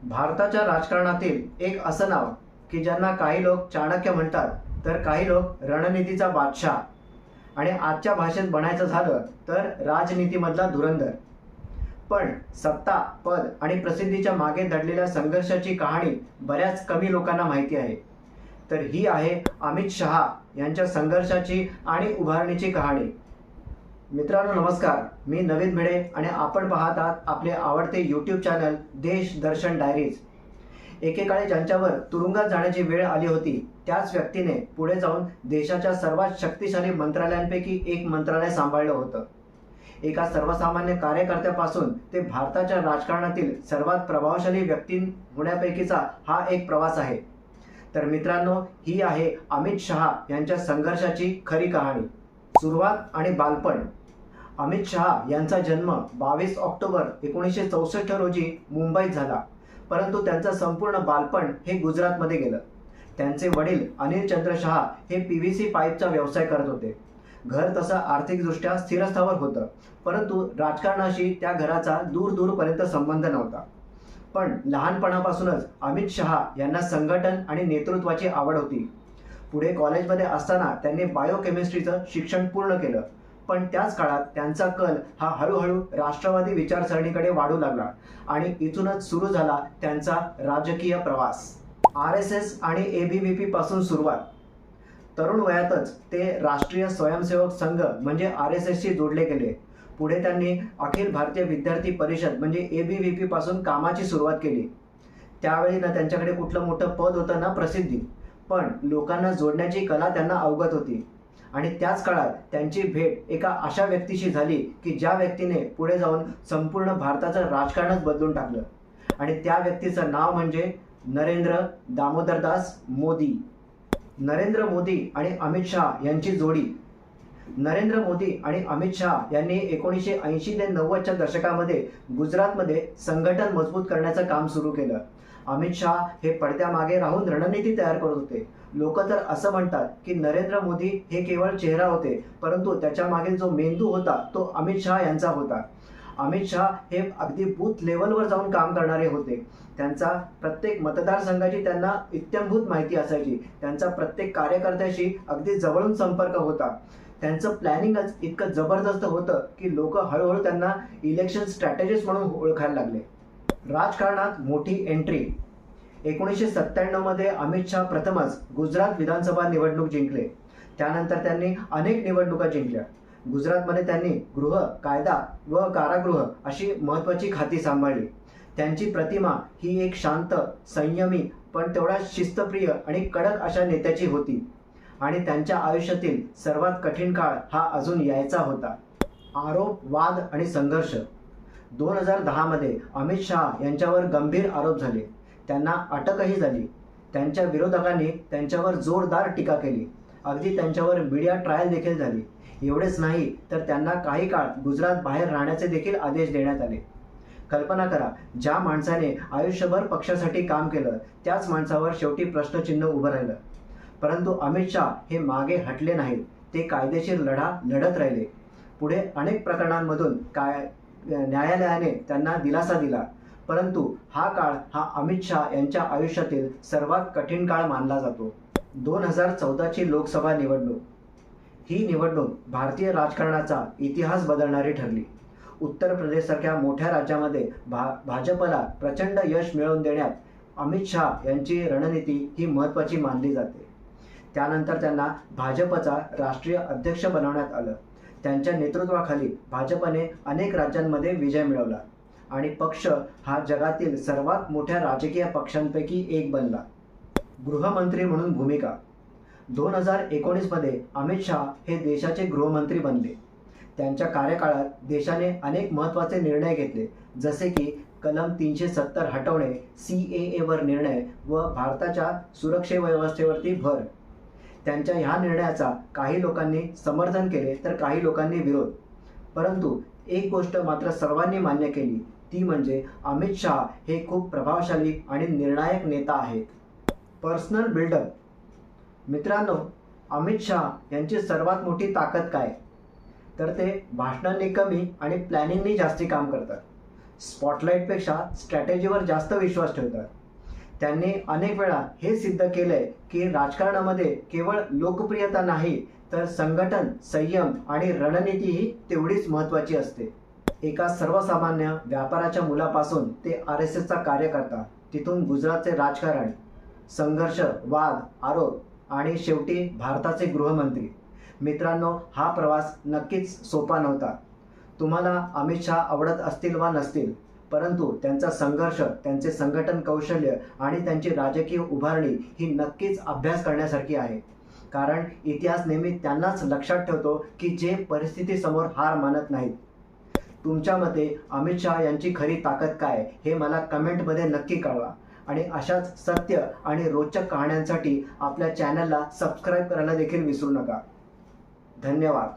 भारताच्या राजकारणातील एक असं नाव की ज्यांना काही लोक चाणक्य म्हणतात, तर काही लोक रणनीतीचा बादशाह आणि आजच्या भाषेत बनायचं झालं तर राजनीतीमधला धुरंधर. पण सत्ता, पद आणि प्रसिद्धीच्या मागे दडलेल्या संघर्षाची कहाणी बऱ्याच कमी लोकांना माहिती आहे. तर ही आहे अमित शहा यांच्या संघर्षाची आणि उभारणीची कहाणी. मित्रांनो नमस्कार, मी नवीन भिडे आणि आपण पाहत आहात आपले आवडते यूट्यूब चॅनल देश दर्शन डायरीज. एकेकाळी ज्यांच्यावर तुरुंगात जाण्याची वेळ आली होती, त्याच व्यक्तीने पुढे जाऊन देशाच्या सर्वात शक्तिशाली मंत्रालयांपैकी एक मंत्रालय सांभाळलं होतं. एका सर्वसामान्य कार्यकर्त्यापासून ते भारताच्या राजकारणातील सर्वात प्रभावशाली व्यक्ती होण्यापैकीचा हा एक प्रवास आहे. तर मित्रांनो, ही आहे अमित शहा यांच्या संघर्षाची खरी कहाणी. सुरुवात आणि बालपण. अमित शहा यांचा जन्म 22 ऑक्टोबर 1964 रोजी मुंबईत झाला, परंतु त्यांचं संपूर्ण बालपण हे गुजरातमध्ये गेलं. त्यांचे वडील अनिल चंद्र शहा हे PVC पाईपचा व्यवसाय करत होते. घर तसं आर्थिकदृष्ट्या स्थिरस्थावर होतं, परंतु राजकारणाशी त्या घराचा दूरपर्यंत संबंध नव्हता. पण लहानपणापासूनच अमित शहा यांना संघटन आणि नेतृत्वाची आवड होती. पुढे कॉलेजमध्ये असताना त्यांनी बायोकेमिस्ट्रीचं शिक्षण पूर्ण केलं, पण त्याच काळात त्यांचा कल हा हळूहळू राष्ट्रवादी विचारसरणीकडे वाढू लागला आणि इथूनच सुरू झाला त्यांचा राजकीय प्रवास. RSS आणि ABVP पासून सुरुवात. तरुण वयातच ते राष्ट्रीय स्वयंसेवक संघ म्हणजे RSSशी जोडले गेले. पुढे त्यांनी अखिल भारतीय विद्यार्थी परिषद म्हणजे ABVP पासून कामाची सुरुवात केली. त्यावेळी ना त्यांच्याकडे कुठलं मोठं पद होतं ना प्रसिद्धी, पण लोकांना जोडण्याची कला त्यांना अवगत होती. आणि त्याच काळात त्यांची भेट एका अशा व्यक्तीशी झाली की ज्या व्यक्तीने पुढे जाऊन संपूर्ण भारताचं राजकारणच बदलून टाकलं. आणि त्या व्यक्तीचं नाव म्हणजे नरेंद्र दामोदरदास मोदी. नरेंद्र मोदी आणि अमित शहा यांची जोडी. नरेंद्र मोदी आणि अमित शहा यांनी 1980 ते 90च्या दशकामध्ये गुजरातमध्ये संघटन मजबूत करण्याचं काम सुरू केलं. अमित शहा हे पडद्यामागे राहून रणनीती तयार करत होते. लोक तर असं म्हणतात की नरेंद्र मोदी हे केवळ चेहरा होते, परंतु त्याच्या मागील जो मेंदू होता तो अमित शहा यांचा होता. अमित शहा हे अगदी बूथ लेवलवर जाऊन काम करणारे होते. त्यांचा प्रत्येक मतदारसंघाची त्यांना इत्थंभूत माहिती असायची. त्यांचा प्रत्येक कार्यकर्त्याशी अगदी जवळून संपर्क होता. त्यांचं प्लॅनिंगच इतकं जबरदस्त होतं की लोक हळूहळू त्यांना इलेक्शन स्ट्रॅटेजिस्ट म्हणून ओळखायला लागले. राजकारणात मोठी एंट्री. 1997 मध्ये अमित शहा प्रथमच गुजरात विधानसभा निवडणूक जिंकले. त्यानंतर त्यांनी अनेक निवडणुका जिंकल्या. गुजरातमध्ये त्यांनी गृह, कायदा व कारागृह अशी महत्त्वाची खाती सांभाळली. त्यांची प्रतिमा ही एक शांत, संयमी पण तेवढा शिस्तप्रिय आणि कडक अशा नेत्याची होती. आणि त्यांच्या आयुष्यातील सर्वात कठीण काळ हा अजून यायचा होता. आरोप, वाद आणि संघर्ष. 2010 मध्ये अमित शहा यांच्यावर गंभीर आरोप झाले. त्यांना अटकही झाली. त्यांच्या विरोधकांनी त्यांच्यावर जोरदार टीका केली. अगदी त्यांच्यावर मीडिया ट्रायल देखील झाली. एवढेच नाही तर त्यांना काही काळ गुजरात बाहेर राहण्याचे देखील आदेश देण्यात आले. कल्पना करा, ज्या माणसाने आयुष्यभर पक्षासाठी काम केलं त्याच माणसावर शेवटी प्रश्नचिन्ह उभं राहिलं. परंतु अमित शहा हे मागे हटले नाहीत. ते कायदेशीर लढा लढत राहिले. पुढे अनेक प्रकरणांमधून न्यायालयाने त्यांना दिलासा दिला. परंतु हा काळ हा अमित शहा यांच्या आयुष्यातील सर्वात कठीण काळ मानला जातो. 2014ची लोकसभा निवडणूक. ही निवडणूक भारतीय राजकारणाचा इतिहास बदलणारी ठरली. उत्तर प्रदेशसारख्या मोठ्या राज्यामध्ये भाजपला प्रचंड यश मिळवून देण्यात अमित शहा यांची रणनीती ही महत्त्वाची मानली जाते. त्यानंतर त्यांना भाजपचा राष्ट्रीय अध्यक्ष बनवण्यात आलं. त्यांच्या नेतृत्वाखाली भाजपने अनेक राज्यांमध्ये विजय मिळवला आणि पक्ष हा जगातील सर्वात मोठ्या राजकीय पक्षांपैकी एक बनला. गृहमंत्री म्हणून भूमिका. 2019 मध्ये अमित शहा हे देशाचे गृहमंत्री बनले. त्यांच्या कार्यकाळात देशाने अनेक महत्त्वाचे निर्णय घेतले, जसे की कलम 370 हटवणे, CAA वर निर्णय व भारताच्या सुरक्षा व्यवस्थेवरती भर. त्यांच्या ह्या निर्णयाचा काही लोकांनी समर्थन केले तर काही लोकांनी विरोध. परंतु एक गोष्ट मात्र सर्वांनी मान्य केली, ती म्हणजे अमित शहा हे खूप प्रभावशाली आणि निर्णायक नेता आहेत. Personal buildup. मित्रांनो, अमित शहा यांची सर्वात मोठी ताकद काय, तर ते भाषणांनी कमी आणि प्लॅनिंगनी जास्ती काम करतात. स्पॉटलाईटपेक्षा स्ट्रॅटेजीवर जास्त विश्वास ठेवतात. त्यांनी अनेक वेळा हे सिद्ध केलंय की राजकारणामध्ये केवळ लोकप्रियता नाही तर संघटन, संयम आणि रणनीती तेवढीच महत्त्वाची असते. एका सर्वसामान्य व्यापाराच्या मुलापासून ते RSSचा कार्यकर्ता, तिथून गुजरातचे राजकारण, संघर्ष, वाद, आरोप आणि शेवटी भारताचे गृहमंत्री. मित्रांनो, हा प्रवास नक्कीच सोपा नव्हता. तुम्हाला अमित शहा आवडत असतील वा नसतील, परंतु त्यांचा संघर्ष, त्यांचे संघटन कौशल्य आणि त्यांची राजकीय उभारणी ही नक्कीच अभ्यास करण्यासारखी आहे. कारण इतिहास नेहमी त्यांनाच लक्षात ठेवतो की जे परिस्थितीसमोर हार मानत नाहीत. तुमच्या मते अमित शहा यांची खरी ताकद काय हे मला कमेंटमध्ये नक्की कळवा. आणि अशाच सत्य आणि रोचक कहाण्यांसाठी आपल्या चॅनलला सबस्क्राईब करायला देखील विसरू नका. धन्यवाद.